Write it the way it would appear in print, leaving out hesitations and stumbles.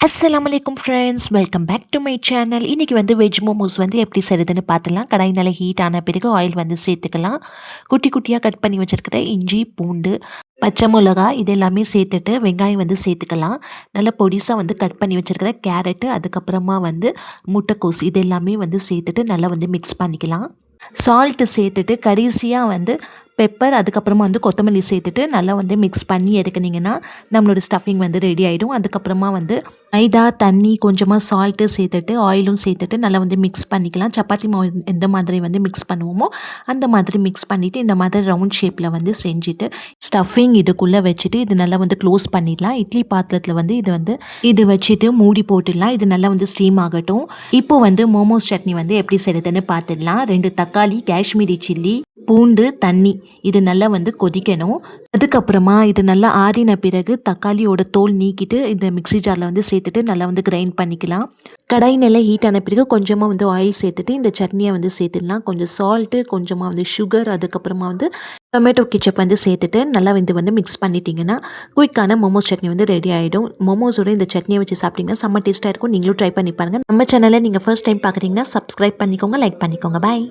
அஸ்ஸலாமலைக்கும் friends, welcome back to my channel. இன்றைக்கி வந்து veg momos வந்து எப்படி செய்கிறதுன்னு பார்த்துலாம். கடாய் நல்லா ஹீட் ஆன பிறகு ஆயில் வந்து சேர்த்துக்கலாம். குட்டி குட்டியாக கட் பண்ணி வச்சுருக்கிற இஞ்சி, பூண்டு, பச்சை மிளகா இது எல்லாமே சேர்த்துட்டு வெங்காயம் வந்து சேர்த்துக்கலாம். நல்லா பொடிசாக வந்து கட் பண்ணி வச்சுருக்கிற கேரட்டு, அதுக்கப்புறமா வந்து முட்டைக்கோஸ் இது எல்லாமே வந்து சேர்த்துட்டு நல்லா வந்து மிக்ஸ் பண்ணிக்கலாம். சால்ட்டு சேர்த்துட்டு கடைசியாக வந்து பெப்பர், அதுக்கப்புறமா வந்து கொத்தமல்லி சேர்த்துட்டு நல்லா வந்து மிக்ஸ் பண்ணி எடுக்குனிங்கன்னா நம்மளோட ஸ்டஃபிங் வந்து ரெடி ஆகிடும். அதுக்கப்புறமா வந்து மைதா, தண்ணி, கொஞ்சமாக சால்ட்டு சேர்த்துட்டு ஆயிலும் சேர்த்துட்டு நல்லா வந்து மிக்ஸ் பண்ணிக்கலாம். சப்பாத்தி மாவு எந்த மாதிரி வந்து மிக்ஸ் பண்ணுவோமோ அந்த மாதிரி மிக்ஸ் பண்ணிவிட்டு இந்த மாதிரி ரவுண்ட் ஷேப்பில் வந்து செஞ்சுட்டு ஸ்டஃபிங் இதுக்குள்ளே வச்சுட்டு இது நல்லா வந்து க்ளோஸ் பண்ணிடலாம். இட்லி பாத்திரத்தில் வந்து இது வச்சுட்டு மூடி போட்டுடலாம். இது நல்லா வந்து ஸ்டீம் ஆகட்டும். இப்போ வந்து மோமோஸ் சட்னி வந்து எப்படி செய்கிறதுன்னு பார்த்துடலாம். 2 தக்காளி, காஷ்மீரி சில்லி, பூண்டு, தண்ணி இது நல்லா வந்து கொதிக்கணும். அதுக்கப்புறமா இது நல்லா ஆறின பிறகு தக்காளியோட தோல் நீக்கிட்டு இந்த மிக்ஸி ஜாரில் வந்து சேர்த்துட்டு நல்லா வந்து கிரைண்ட் பண்ணிக்கலாம். கடாய் நல்லா ஹீட் ஆன பிறகு கொஞ்சமாக வந்து ஆயில் சேர்த்துட்டு இந்த சட்னியை வந்து சேர்த்துடலாம். கொஞ்சம் சால்ட்டு, கொஞ்சமாக வந்து சுகர், அதுக்கப்புறமா வந்து டொமேட்டோ கெச்சப் வந்து சேர்த்துட்டு நல்லா வந்து மிக்ஸ் பண்ணிட்டீங்கன்னா குயிக்கான மோமோஸ் சட்னி வந்து ரெடி ஆகிடும். மோமோஸோட இந்த சட்னியை வச்சு சாப்பிட்டிங்கன்னா செம்ம டேஸ்ட்டாக இருக்கும். நீங்களும் ட்ரை பண்ணி பாருங்கள். நம்ம சேனலை நீங்கள் ஃபர்ஸ்ட் டைம் பார்க்குறீங்கன்னா சப்ஸ்கிரைப் பண்ணிக்கோங்க, லைக் பண்ணிக்கோங்க. பாய்.